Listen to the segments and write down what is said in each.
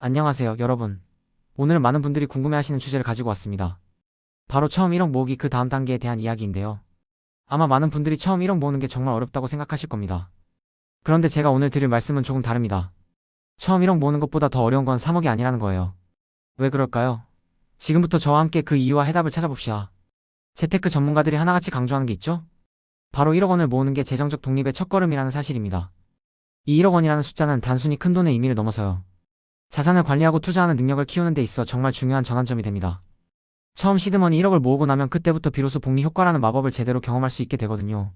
안녕하세요, 여러분. 오늘은 많은 분들이 궁금해하시는 주제를 가지고 왔습니다. 바로 처음 1억 모으기 그 다음 단계에 대한 이야기인데요. 아마 많은 분들이 처음 1억 모으는 게 정말 어렵다고 생각하실 겁니다. 그런데 제가 오늘 드릴 말씀은 조금 다릅니다. 처음 1억 모으는 것보다 더 어려운 건 3억이 아니라는 거예요. 왜 그럴까요? 지금부터 저와 함께 그 이유와 해답을 찾아봅시다. 재테크 전문가들이 하나같이 강조하는 게 있죠? 바로 1억 원을 모으는 게 재정적 독립의 첫걸음이라는 사실입니다. 이 1억 원이라는 숫자는 단순히 큰돈의 의미를 넘어서요. 자산을 관리하고 투자하는 능력을 키우는 데 있어 정말 중요한 전환점이 됩니다. 처음 시드머니 1억을 모으고 나면 그때부터 비로소 복리 효과라는 마법을 제대로 경험할 수 있게 되거든요.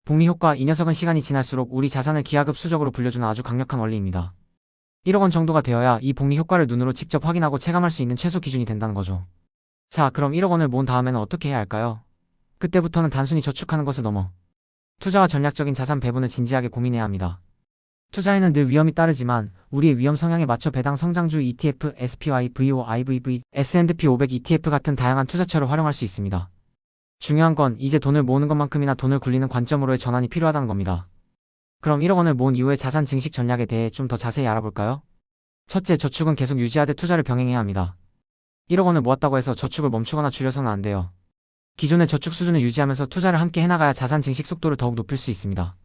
복리 효과, 이 녀석은 시간이 지날수록 우리 자산을 기하급수적으로 불려주는 아주 강력한 원리입니다. 1억 원 정도가 되어야 이 복리 효과를 눈으로 직접 확인하고 체감할 수 있는 최소 기준이 된다는 거죠. 자, 그럼 1억 원을 모은 다음에는 어떻게 해야 할까요? 그때부터는 단순히 저축하는 것을 넘어 투자와 전략적인 자산 배분을 진지하게 고민해야 합니다. 투자에는 늘 위험이 따르지만 우리의 위험 성향에 맞춰 배당 성장주 ETF, SPY, VOIVV, S&P 500 ETF 같은 다양한 투자처를 활용할 수 있습니다. 중요한 건 이제 돈을 모으는 것만큼이나 돈을 굴리는 관점으로의 전환이 필요하다는 겁니다. 그럼 1억 원을 모은 이후의 자산 증식 전략에 대해 좀 더 자세히 알아볼까요? 첫째, 저축은 계속 유지하되 투자를 병행해야 합니다. 1억 원을 모았다고 해서 저축을 멈추거나 줄여서는 안 돼요. 기존의 저축 수준을 유지하면서 투자를 함께 해나가야 자산 증식 속도를 더욱 높일 수 있습니다.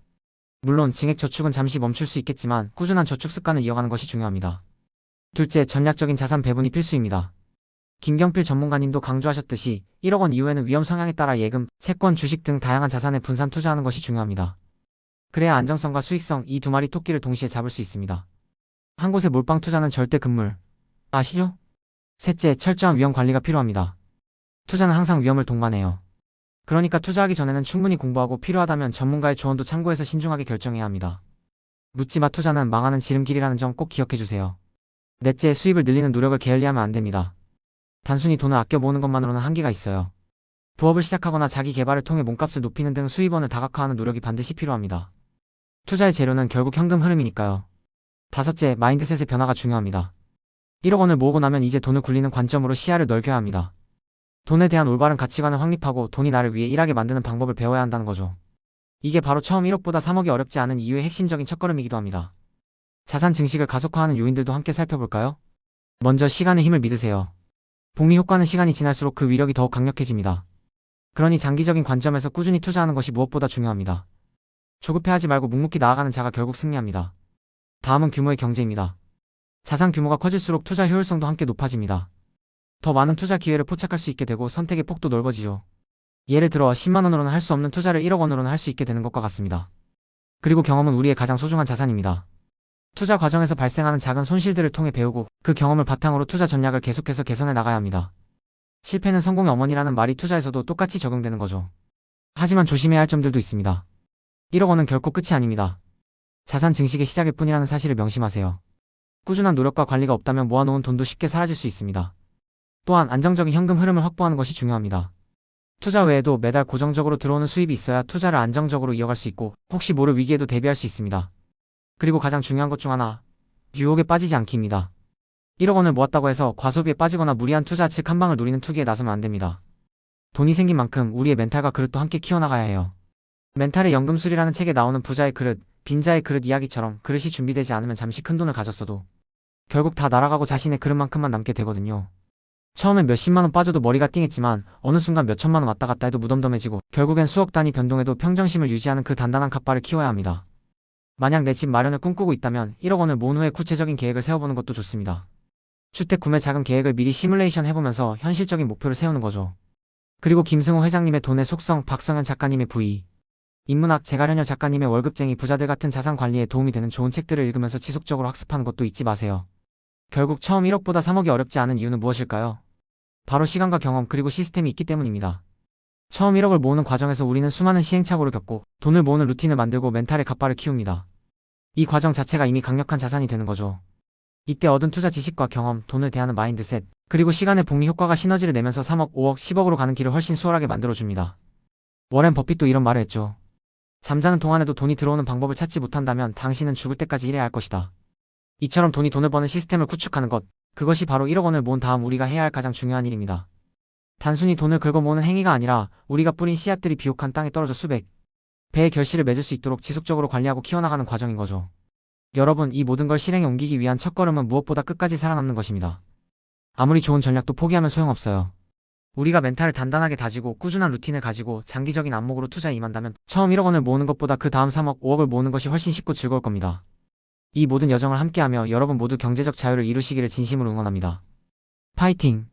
물론 증액 저축은 잠시 멈출 수 있겠지만 꾸준한 저축 습관을 이어가는 것이 중요합니다. 둘째, 전략적인 자산 배분이 필수입니다. 김경필 전문가님도 강조하셨듯이 1억 원 이후에는 위험 성향에 따라 예금, 채권, 주식 등 다양한 자산에 분산 투자하는 것이 중요합니다. 그래야 안정성과 수익성, 이 두 마리 토끼를 동시에 잡을 수 있습니다. 한 곳에 몰빵 투자는 절대 금물. 아시죠? 셋째, 철저한 위험 관리가 필요합니다. 투자는 항상 위험을 동반해요. 그러니까 투자하기 전에는 충분히 공부하고 필요하다면 전문가의 조언도 참고해서 신중하게 결정해야 합니다. 묻지마, 투자는 망하는 지름길이라는 점 꼭 기억해주세요. 넷째, 수입을 늘리는 노력을 게을리하면 안 됩니다. 단순히 돈을 아껴 모으는 것만으로는 한계가 있어요. 부업을 시작하거나 자기 개발을 통해 몸값을 높이는 등 수입원을 다각화하는 노력이 반드시 필요합니다. 투자의 재료는 결국 현금 흐름이니까요. 다섯째, 마인드셋의 변화가 중요합니다. 1억 원을 모으고 나면 이제 돈을 굴리는 관점으로 시야를 넓혀야 합니다. 돈에 대한 올바른 가치관을 확립하고 돈이 나를 위해 일하게 만드는 방법을 배워야 한다는 거죠. 이게 바로 처음 1억보다 3억이 어렵지 않은 이유의 핵심적인 첫걸음이기도 합니다. 자산 증식을 가속화하는 요인들도 함께 살펴볼까요? 먼저 시간의 힘을 믿으세요. 복리 효과는 시간이 지날수록 그 위력이 더욱 강력해집니다. 그러니 장기적인 관점에서 꾸준히 투자하는 것이 무엇보다 중요합니다. 조급해하지 말고 묵묵히 나아가는 자가 결국 승리합니다. 다음은 규모의 경제입니다. 자산 규모가 커질수록 투자 효율성도 함께 높아집니다. 더 많은 투자 기회를 포착할 수 있게 되고 선택의 폭도 넓어지죠. 예를 들어 10만 원으로는 할 수 없는 투자를 1억 원으로는 할 수 있게 되는 것과 같습니다. 그리고 경험은 우리의 가장 소중한 자산입니다. 투자 과정에서 발생하는 작은 손실들을 통해 배우고 그 경험을 바탕으로 투자 전략을 계속해서 개선해 나가야 합니다. 실패는 성공의 어머니라는 말이 투자에서도 똑같이 적용되는 거죠. 하지만 조심해야 할 점들도 있습니다. 1억 원은 결코 끝이 아닙니다. 자산 증식의 시작일 뿐이라는 사실을 명심하세요. 꾸준한 노력과 관리가 없다면 모아놓은 돈도 쉽게 사라질 수 있습니다. 또한 안정적인 현금 흐름을 확보하는 것이 중요합니다. 투자 외에도 매달 고정적으로 들어오는 수입이 있어야 투자를 안정적으로 이어갈 수 있고 혹시 모를 위기에도 대비할 수 있습니다. 그리고 가장 중요한 것 중 하나, 유혹에 빠지지 않기입니다. 1억 원을 모았다고 해서 과소비에 빠지거나 무리한 투자 즉 한방을 노리는 투기에 나서면 안 됩니다. 돈이 생긴 만큼 우리의 멘탈과 그릇도 함께 키워나가야 해요. 멘탈의 연금술이라는 책에 나오는 부자의 그릇, 빈자의 그릇 이야기처럼 그릇이 준비되지 않으면 잠시 큰 돈을 가졌어도 결국 다 날아가고 자신의 그릇만큼만 남게 되거든요. 처음엔 몇십만 원 빠져도 머리가 띵했지만 어느 순간 몇천만 원 왔다 갔다 해도 무덤덤해지고 결국엔 수억 단위 변동에도 평정심을 유지하는 그 단단한 갓바를 키워야 합니다. 만약 내 집 마련을 꿈꾸고 있다면 1억 원을 모은 후에 구체적인 계획을 세워보는 것도 좋습니다. 주택 구매 자금 계획을 미리 시뮬레이션 해보면서 현실적인 목표를 세우는 거죠. 그리고 김승호 회장님의 돈의 속성, 박성현 작가님의 부의, 인문학 제갈현열 작가님의 월급쟁이 부자들 같은 자산 관리에 도움이 되는 좋은 책들을 읽으면서 지속적으로 학습하는 것도 잊지 마세요. 결국 처음 1억보다 3억이 어렵지 않은 이유는 무엇일까요? 바로 시간과 경험 그리고 시스템이 있기 때문입니다. 처음 1억을 모으는 과정에서 우리는 수많은 시행착오를 겪고 돈을 모으는 루틴을 만들고 멘탈의 갓바를 키웁니다. 이 과정 자체가 이미 강력한 자산이 되는 거죠. 이때 얻은 투자 지식과 경험, 돈을 대하는 마인드셋, 그리고 시간의 복리 효과가 시너지를 내면서 3억, 5억, 10억으로 가는 길을 훨씬 수월하게 만들어줍니다. 워렌 버핏도 이런 말을 했죠. 잠자는 동안에도 돈이 들어오는 방법을 찾지 못한다면 당신은 죽을 때까지 일해야 할 것이다. 이처럼 돈이 돈을 버는 시스템을 구축하는 것, 그것이 바로 1억 원을 모은 다음 우리가 해야 할 가장 중요한 일입니다. 단순히 돈을 긁어 모으는 행위가 아니라 우리가 뿌린 씨앗들이 비옥한 땅에 떨어져 수백 배의 결실을 맺을 수 있도록 지속적으로 관리하고 키워나가는 과정인 거죠. 여러분, 이 모든 걸 실행에 옮기기 위한 첫걸음은 무엇보다 끝까지 살아남는 것입니다. 아무리 좋은 전략도 포기하면 소용없어요. 우리가 멘탈을 단단하게 다지고 꾸준한 루틴을 가지고 장기적인 안목으로 투자에 임한다면 처음 1억 원을 모으는 것보다 그 다음 3억, 5억을 모으는 것이 훨씬 쉽고 즐거울 겁니다. 이 모든 여정을 함께하며 여러분 모두 경제적 자유를 이루시기를 진심으로 응원합니다. 파이팅!